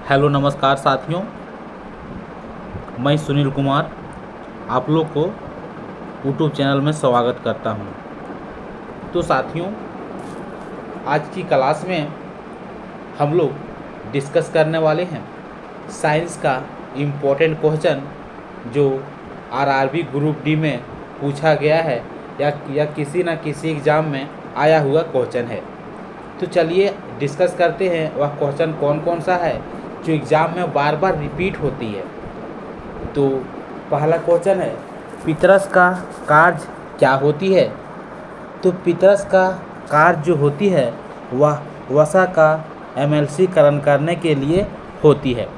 Hello नमस्कार साथियों, मैं सुनील कुमार आप लोग को यूट्यूब चैनल में स्वागत करता हूं। तो साथियों, आज की क्लास में हम लोग डिस्कस करने वाले हैं साइंस का इम्पोर्टेंट क्वेश्चन जो आरआरबी ग्रुप डी में पूछा गया है या किसी न किसी एग्ज़ाम में आया हुआ क्वेश्चन है। तो चलिए डिस्कस करते हैं वह क्वेश्चन कौन कौन सा है जो एग्ज़ाम में बार बार रिपीट होती है। तो पहला क्वेश्चन है, पितरस का कार्य क्या होती है? तो पितरस का कार्य जो होती है वह वसा का एमएलसीकरण करने के लिए होती है।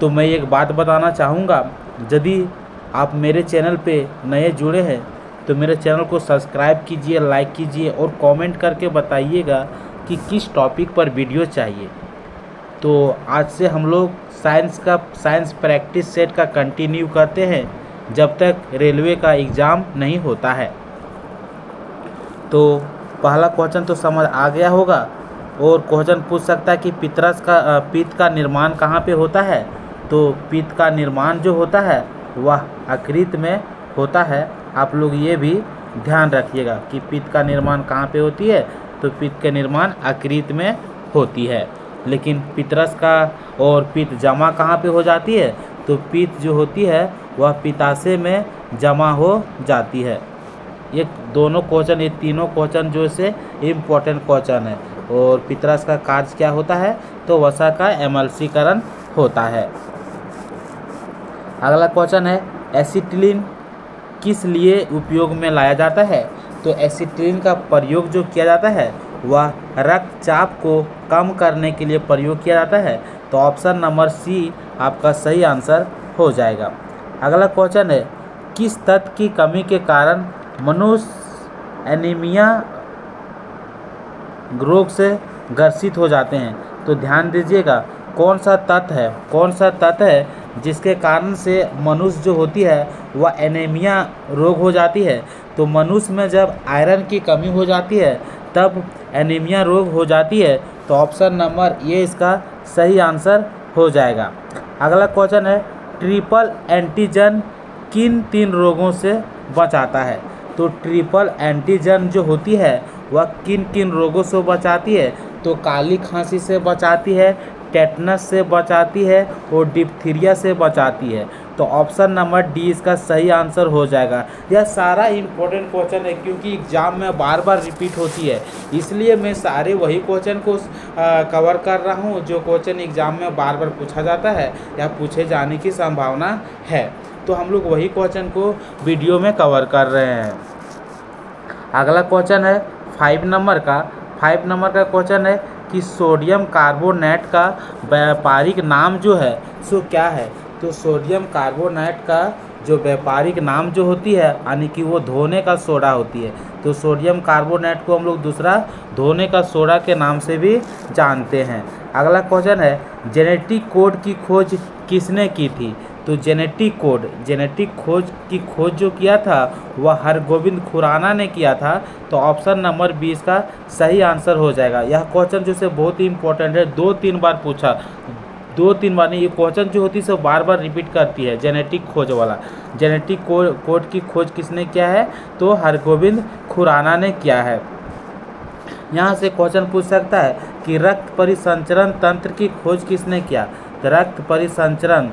तो मैं एक बात बताना चाहूँगा, यदि आप मेरे चैनल पे नए जुड़े हैं तो मेरे चैनल को सब्सक्राइब कीजिए, लाइक कीजिए और कमेंट करके बताइएगा कि किस टॉपिक पर वीडियो चाहिए। तो आज से हम लोग साइंस प्रैक्टिस सेट का कंटिन्यू करते हैं जब तक रेलवे का एग्ज़ाम नहीं होता है। तो पहला क्वेश्चन तो समझ आ गया होगा और क्वेश्चन पूछ सकता है कि पित्त का निर्माण कहाँ पे होता है? तो पित्त का निर्माण जो होता है वह यकृत में होता है। आप लोग ये भी ध्यान रखिएगा कि पित्त का निर्माण कहाँ पे होती है। तो पित्त का निर्माण यकृत में होती है, लेकिन पितरस का और पित्त जमा कहाँ पे हो जाती है? तो पित्त जो होती है वह पित्ताशय में जमा हो जाती है। ये दोनों क्वेश्चन, ये तीनों क्वेश्चन जो से इम्पोर्टेंट क्वेश्चन है। और पितरस का कार्य क्या होता है? तो वसा का एमएलसीकरण होता है। अगला क्वेश्चन है, एसिटिलीन किस लिए उपयोग में लाया जाता है? तो एसिटिलीन का प्रयोग जो किया जाता है वह रक्तचाप को कम करने के लिए प्रयोग किया जाता है। तो ऑप्शन नंबर सी आपका सही आंसर हो जाएगा। अगला क्वेश्चन है, किस तत्व की कमी के कारण मनुष्य एनीमिया रोग से ग्रसित हो जाते हैं? तो ध्यान दीजिएगा, कौन सा तत्व है जिसके कारण से मनुष्य जो होती है वह एनीमिया रोग हो जाती है? तो मनुष्य में जब आयरन की कमी हो जाती है तब एनीमिया रोग हो जाती है। तो ऑप्शन नंबर ये इसका सही आंसर हो जाएगा। अगला क्वेश्चन है, ट्रिपल एंटीजन किन 3 रोगों से बचाता है? तो ट्रिपल एंटीजन जो होती है वह किन किन रोगों से बचाती है? तो काली खांसी से बचाती है, टेटनस से बचाती है और डिप्थीरिया से बचाती है। तो ऑप्शन नंबर डी इसका सही आंसर हो जाएगा। यह सारा इम्पोर्टेंट क्वेश्चन है क्योंकि एग्जाम में बार बार रिपीट होती है, इसलिए मैं सारे वही क्वेश्चन को कवर कर रहा हूँ जो क्वेश्चन एग्जाम में बार बार पूछा जाता है या पूछे जाने की संभावना है। तो हम लोग वही क्वेश्चन को वीडियो में कवर कर रहे हैं। अगला क्वेश्चन है 5 नंबर का क्वेश्चन है कि सोडियम कार्बोनेट का व्यापारिक नाम जो है सो क्या है? तो सोडियम कार्बोनेट का जो व्यापारिक नाम जो होती है यानी कि वो धोने का सोडा होती है। तो सोडियम कार्बोनेट को हम लोग दूसरा धोने का सोडा के नाम से भी जानते हैं। अगला क्वेश्चन है, जेनेटिक कोड की खोज किसने की थी? तो जेनेटिक खोज जो किया था वह हरगोविंद खुराना ने किया था। तो ऑप्शन नंबर 20 का सही आंसर हो जाएगा। यह क्वेश्चन जो से बहुत ही इंपॉर्टेंट है, 2-3 बार पूछा, 2-3 बार नहीं, ये क्वेश्चन जो होती है सब बार बार रिपीट करती है। जेनेटिक खोज वाला, जेनेटिक कोड की खोज किसने किया है? तो हरगोविंद खुराना ने किया है। यहाँ से क्वेश्चन पूछ सकता है कि रक्त परिसंचरण तंत्र की खोज किसने किया? तो रक्त परिसंचरण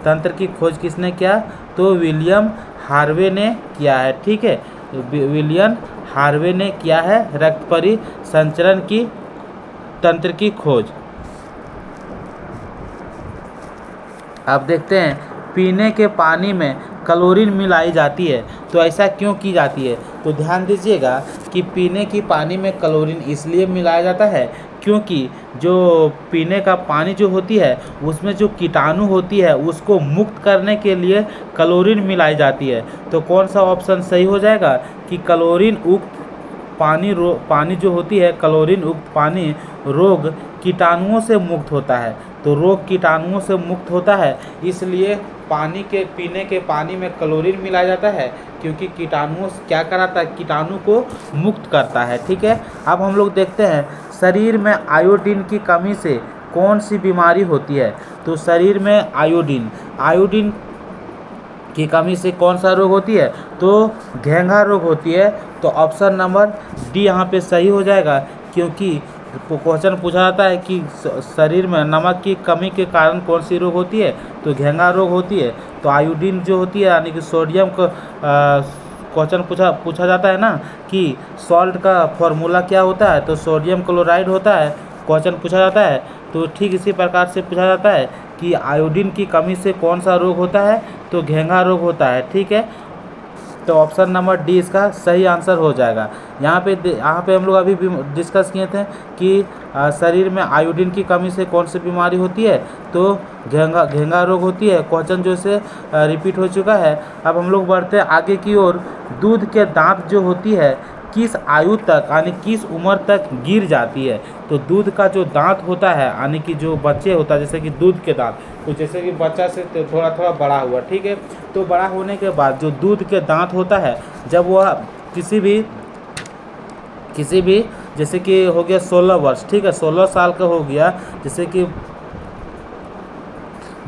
तंत्र की खोज किसने किया? तो विलियम हार्वे ने किया है। ठीक है, विलियम हार्वे ने किया है रक्त परिसंचरण की तंत्र की खोज। अब देखते हैं, पीने के पानी में क्लोरीन मिलाई जाती है तो ऐसा क्यों की जाती है? तो ध्यान दीजिएगा कि पीने की पानी में क्लोरीन इसलिए मिलाया जाता है क्योंकि जो पीने का पानी जो होती है उसमें जो कीटाणु होती है उसको मुक्त करने के लिए क्लोरीन मिलाई जाती है। तो कौन सा ऑप्शन सही हो जाएगा कि क्लोरीन युक्त पानी जो होती है, क्लोरीन युक्त पानी रोग कीटाणुओं से मुक्त होता है। तो रोग कीटाणुओं से मुक्त होता है इसलिए पीने के पानी में क्लोरीन मिलाया जाता है क्योंकि कीटाणुओं क्या कराता है? कीटाणु को मुक्त करता है। ठीक है, अब हम लोग देखते हैं शरीर में आयोडीन की कमी से कौन सी बीमारी होती है? तो शरीर में आयोडीन की कमी से कौन सा रोग होती है? तो घेंघा रोग होती है। तो ऑप्शन नंबर डी यहाँ पे सही हो जाएगा, क्योंकि क्वेश्चन पूछा जाता है कि शरीर में नमक की कमी के कारण कौन सी रोग होती है? तो घेंघा रोग होती है। तो आयोडीन जो होती है यानी कि सोडियम को क्वेश्चन पूछा जाता है ना कि सॉल्ट का फॉर्मूला क्या होता है? तो सोडियम क्लोराइड होता है, क्वेश्चन पूछा जाता है। तो ठीक इसी प्रकार से पूछा जाता है कि आयोडीन की कमी से कौन सा रोग होता है? तो घेंघा रोग होता है। ठीक है, तो ऑप्शन नंबर डी इसका सही आंसर हो जाएगा। यहाँ पे हम लोग अभी भी डिस्कस किए थे कि शरीर में आयोडीन की कमी से कौन सी बीमारी होती है? तो घेंघा रोग होती है। क्वेश्चन जो से रिपीट हो चुका है। अब हम लोग बढ़ते हैं आगे की ओर। दूध के दांत जो होती है किस आयु तक यानी किस उम्र तक गिर जाती है? तो दूध का जो दांत होता है यानी कि जो बच्चे होता है, जैसे कि दूध के दांत, तो जैसे कि बच्चा से थोड़ा थोड़ा बड़ा हुआ, ठीक है, तो बड़ा होने के बाद जो दूध के दांत होता है, जब वह किसी भी जैसे कि हो गया 16 वर्ष, ठीक है, 16 साल का हो गया, जैसे कि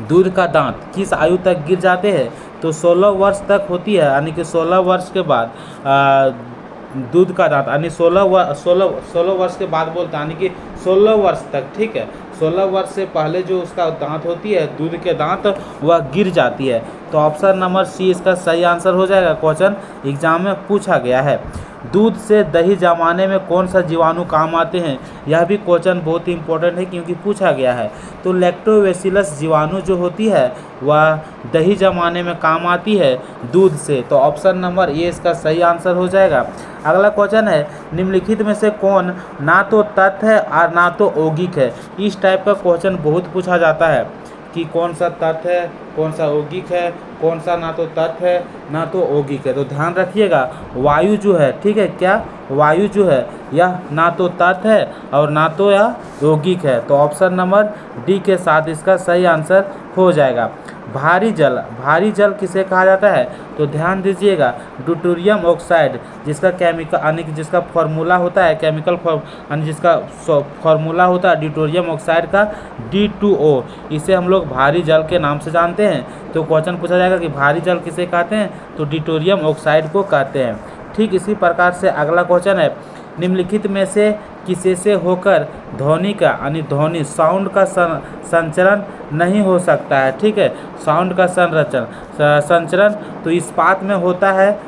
दूध का दांत किस आयु तक गिर जाते हैं? तो 16 वर्ष तक होती है, यानी कि 16 वर्ष के बाद दूध का दांत यानी 16 वर्ष के बाद बोलता है, यानी कि 16 वर्ष तक, ठीक है, 16 वर्ष से पहले जो उसका दांत होती है दूध के दांत वह गिर जाती है। तो ऑप्शन नंबर सी इसका सही आंसर हो जाएगा। क्वेश्चन एग्जाम में पूछा गया है। दूध से दही जमाने में कौन सा जीवाणु काम आते हैं? यह भी क्वेश्चन बहुत इंपॉर्टेंट है क्योंकि पूछा गया है। तो लैक्टोबैसिलस जीवाणु जो होती है वह दही जमाने में काम आती है दूध से। तो ऑप्शन नंबर ए इसका सही आंसर हो जाएगा। अगला क्वेश्चन है, निम्नलिखित में से कौन ना तो तथ्य है और ना तो यौगिक है? इस टाइप का क्वेश्चन बहुत पूछा जाता है कि कौन सा तथ्य है, कौन सा यौगिक है, कौन सा ना तो तथ्य है ना तो यौगिक है। तो ध्यान रखिएगा, वायु जो है, ठीक है, क्या वायु जो है यह ना तो तथ्य है और ना तो यह यौगिक है। तो ऑप्शन नंबर डी के साथ इसका सही आंसर हो जाएगा। भारी जल किसे कहा जाता है? तो ध्यान दीजिएगा, ड्यूटेरियम ऑक्साइड जिसका केमिकल यानी कि जिसका फॉर्मूला होता है केमिकल यानी जिसका फॉर्मूला होता है ड्यूटेरियम ऑक्साइड का D2O, इसे हम लोग भारी जल के नाम से जानते हैं। तो क्वेश्चन पूछा जाएगा कि भारी जल किसे कहते हैं? तो ड्यूटेरियम ऑक्साइड को कहते हैं। ठीक इसी प्रकार से अगला क्वेश्चन है, निम्नलिखित में से किसी से होकर ध्वनि का यानी ध्वनि साउंड का संचरण नहीं हो सकता है? ठीक है, साउंड का संचरण तो इस्पात में होता है,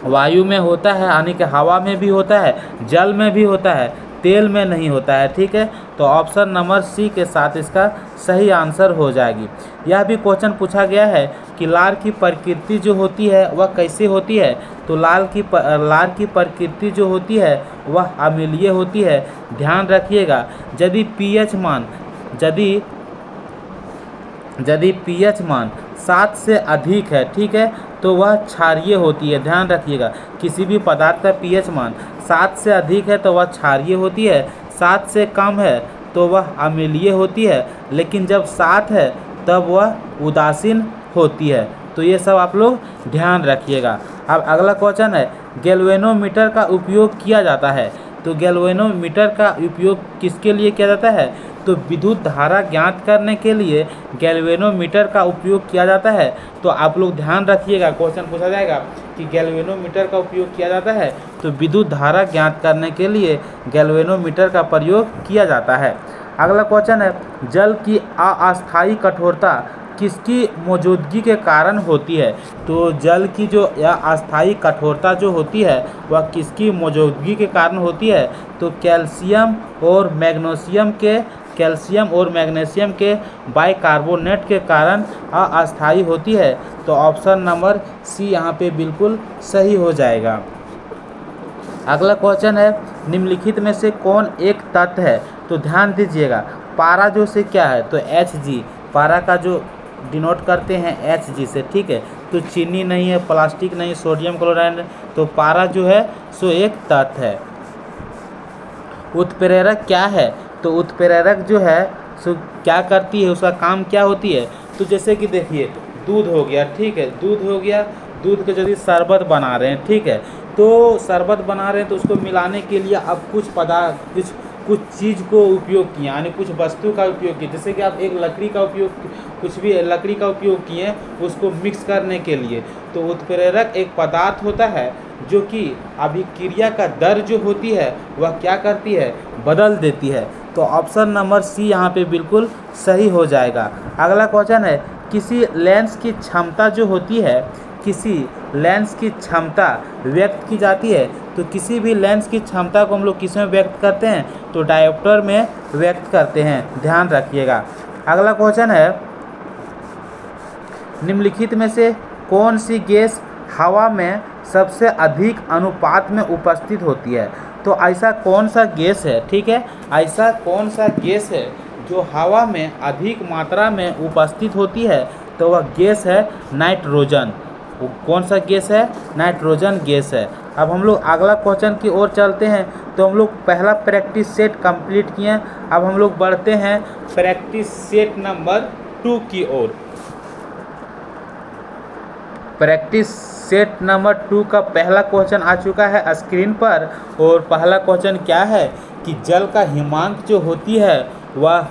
वायु में होता है यानी कि हवा में भी होता है, जल में भी होता है, तेल में नहीं होता है। ठीक है, तो ऑप्शन नंबर सी के साथ इसका सही आंसर हो जाएगी। यह भी क्वेश्चन पूछा गया है कि लार की प्रकृति जो होती है वह कैसे होती है? तो लार की प्रकृति जो होती है वह अम्लीय होती है। ध्यान रखिएगा, यदि पीएच मान 7 से अधिक है, ठीक है, तो वह क्षारीय होती है। ध्यान रखिएगा, किसी भी पदार्थ का पीएच मान 7 से अधिक है तो वह क्षारीय होती है, 7 से कम है तो वह अम्लीय होती है, लेकिन जब 7 है तब वह उदासीन होती है। तो ये सब आप लोग ध्यान रखिएगा। अब अगला क्वेश्चन है, गैल्वेनोमीटर का उपयोग किया जाता है। तो गैल्वेनोमीटर का उपयोग किसके लिए किया जाता है? तो विद्युत धारा ज्ञात करने के लिए गैल्वेनोमीटर का उपयोग किया जाता है। तो आप लोग ध्यान रखिएगा, क्वेश्चन पूछा जाएगा कि गैल्वेनोमीटर का उपयोग किया जाता है, तो विद्युत धारा ज्ञात करने के लिए गैल्वेनोमीटर का प्रयोग किया जाता है। अगला क्वेश्चन है, जल की अस्थायी कठोरता किसकी मौजूदगी के कारण होती है? तो जल की जो अस्थायी कठोरता जो होती है वह किसकी मौजूदगी के कारण होती है? तो कैल्शियम और मैग्नीशियम के बाइकार्बोनेट के कारण अस्थायी होती है। तो ऑप्शन नंबर सी यहाँ पे बिल्कुल सही हो जाएगा। अगला क्वेश्चन है, निम्नलिखित में से कौन एक तत्व है? तो ध्यान दीजिएगा, पारा जो से क्या है? तो Hg, पारा का जो डिनोट करते हैं Hg से, ठीक है, तो चीनी नहीं है, प्लास्टिक नहीं, सोडियम क्लोराइड, तो पारा जो है सो एक तत्व है। उत्प्रेरक क्या है? तो उत्प्रेरक जो है सो क्या करती है, उसका काम क्या होती है? तो जैसे कि देखिए, दूध हो गया, ठीक है, दूध के यदि शरबत बना रहे हैं, ठीक है, तो शरबत बना रहे हैं तो उसको मिलाने के लिए अब कुछ कुछ चीज़ को उपयोग किए, यानी कुछ वस्तु का उपयोग किए। जैसे कि आप एक लकड़ी का उपयोग, कुछ भी लकड़ी का उपयोग किए उसको मिक्स करने के लिए, तो उत्प्रेरक एक पदार्थ होता है जो कि अभिक्रिया का दर जो होती है वह क्या करती है, बदल देती है। तो ऑप्शन नंबर सी यहाँ पे बिल्कुल सही हो जाएगा। अगला क्वेश्चन है, किसी लेंस की क्षमता जो होती है, किसी लेंस की क्षमता व्यक्त की जाती है, तो किसी भी लेंस की क्षमता को हम लोग किस में व्यक्त करते हैं, तो डायोप्टर में व्यक्त करते हैं, ध्यान रखिएगा। अगला क्वेश्चन है, निम्नलिखित में से कौन सी गैस हवा में सबसे अधिक अनुपात में उपस्थित होती है। तो ऐसा कौन सा गैस है, ठीक है, ऐसा कौन सा गैस है जो हवा में अधिक मात्रा में उपस्थित होती है, तो वह गैस है नाइट्रोजन। वो कौन सा गैस है, नाइट्रोजन गैस है। अब हम लोग अगला क्वेश्चन की ओर चलते हैं। तो हम लोग पहला प्रैक्टिस सेट कंप्लीट किए, अब हम लोग बढ़ते हैं प्रैक्टिस सेट नंबर 2 की ओर। प्रैक्टिस सेट नंबर 2 का पहला क्वेश्चन आ चुका है स्क्रीन पर, और पहला क्वेश्चन क्या है कि जल का हिमांक जो होती है वह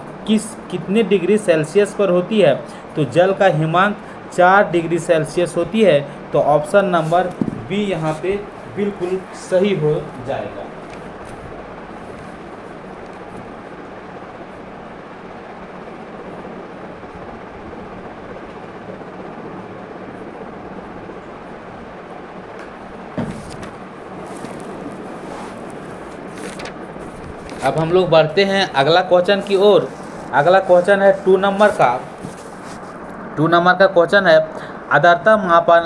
कितने डिग्री सेल्सियस पर होती है। तो जल का हिमांक 4 डिग्री सेल्सियस होती है। तो ऑप्शन नंबर बी यहाँ पे बिल्कुल सही हो जाएगा। अब हम लोग बढ़ते हैं अगला क्वेश्चन की ओर। अगला क्वेश्चन है 2 नंबर का। 2 नंबर का क्वेश्चन है, आर्द्रता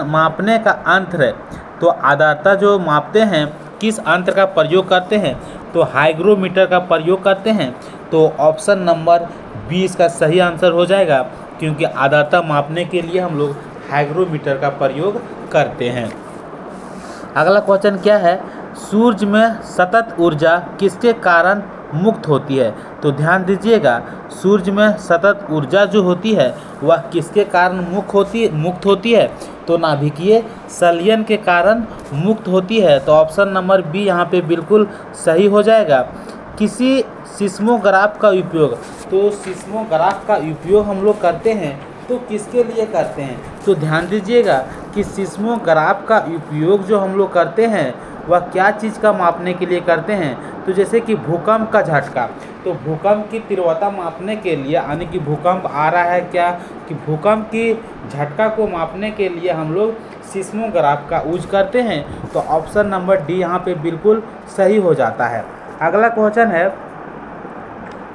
मापने का यंत्र। तो आर्द्रता जो मापते हैं किस यंत्र का प्रयोग करते हैं, तो हाइग्रोमीटर का प्रयोग करते हैं। तो ऑप्शन नंबर 20 का सही आंसर हो जाएगा, क्योंकि आर्द्रता मापने के लिए हम लोग हाइग्रोमीटर का प्रयोग करते हैं। अगला क्वेश्चन क्या है, सूर्य में सतत ऊर्जा किसके कारण मुक्त होती है। तो ध्यान दीजिएगा, सूर्य में सतत ऊर्जा जो होती है वह किसके कारण मुक्त होती है, तो नाभिकीय संलयन के कारण मुक्त होती है। तो ऑप्शन नंबर बी यहाँ पे बिल्कुल सही हो जाएगा। किसी सिस्मोग्राफ का उपयोग, तो सिस्मोग्राफ का उपयोग हम लोग करते हैं तो किसके लिए करते हैं, तो ध्यान दीजिएगा कि सिस्मोग्राफ का उपयोग जो हम लोग करते हैं वह क्या चीज़ का मापने के लिए करते हैं। तो जैसे कि भूकंप का झटका, तो भूकंप की तीव्रता मापने के लिए, यानी कि भूकंप आ रहा है क्या, कि भूकंप की झटका को मापने के लिए हम लोग सिस्मोग्राफ का यूज करते हैं। तो ऑप्शन नंबर डी यहाँ पे बिल्कुल सही हो जाता है। अगला क्वेश्चन है,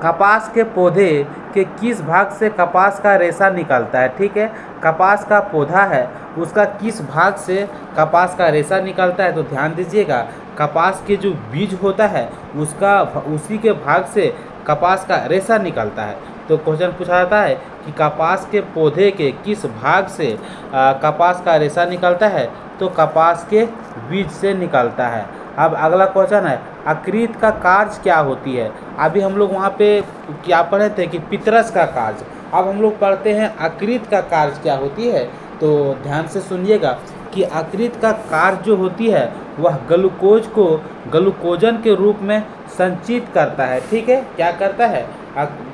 कपास के पौधे के किस भाग से कपास का रेशा निकलता है। ठीक है, कपास का पौधा है उसका किस भाग से कपास का रेशा निकलता है। तो ध्यान दीजिएगा, कपास के जो बीज होता है उसी के भाग से कपास का रेशा निकलता है। तो क्वेश्चन पूछा जाता है कि कपास के पौधे के किस भाग से कपास का रेशा निकलता है, तो कपास के बीज से निकलता है। अब अगला क्वेश्चन है, अकृत का कार्य क्या होती है। अभी हम लोग वहाँ पे क्या पढ़े थे कि पितरस का कार्य, अब हम लोग पढ़ते हैं अकृत का कार्य क्या होती है। तो ध्यान से सुनिएगा कि अकृत का कार्य जो होती है वह ग्लूकोज को ग्लूकोजन के रूप में संचित करता है। ठीक है, क्या करता है,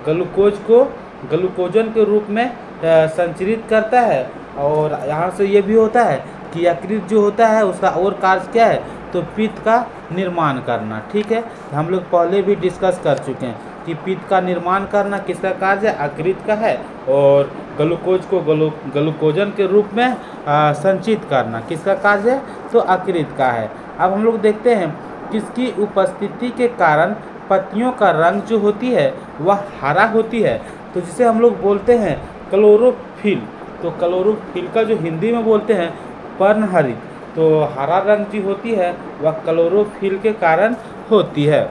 ग्लूकोज को ग्लूकोजन के रूप में संचरित करता है। और यहाँ से ये भी होता है कि यकृत जो होता है उसका और कार्य क्या है, तो पित्त का निर्माण करना। ठीक है, हम लोग पहले भी डिस्कस कर चुके हैं कि पित्त का निर्माण करना किसका कार्य है, यकृत का है। और ग्लूकोज को ग्लूकोजन के रूप में संचित करना किसका कार्य है, तो यकृत का है। अब हम लोग देखते हैं किसकी उपस्थिति के कारण पत्तियों का रंग जो होती है वह हरा होती है। तो जिसे हम लोग बोलते हैं क्लोरोफिल। तो क्लोरोफिल का जो हिंदी में बोलते हैं पर्णहरित। तो हरा रंग जो होती है वह क्लोरोफिल के कारण होती है।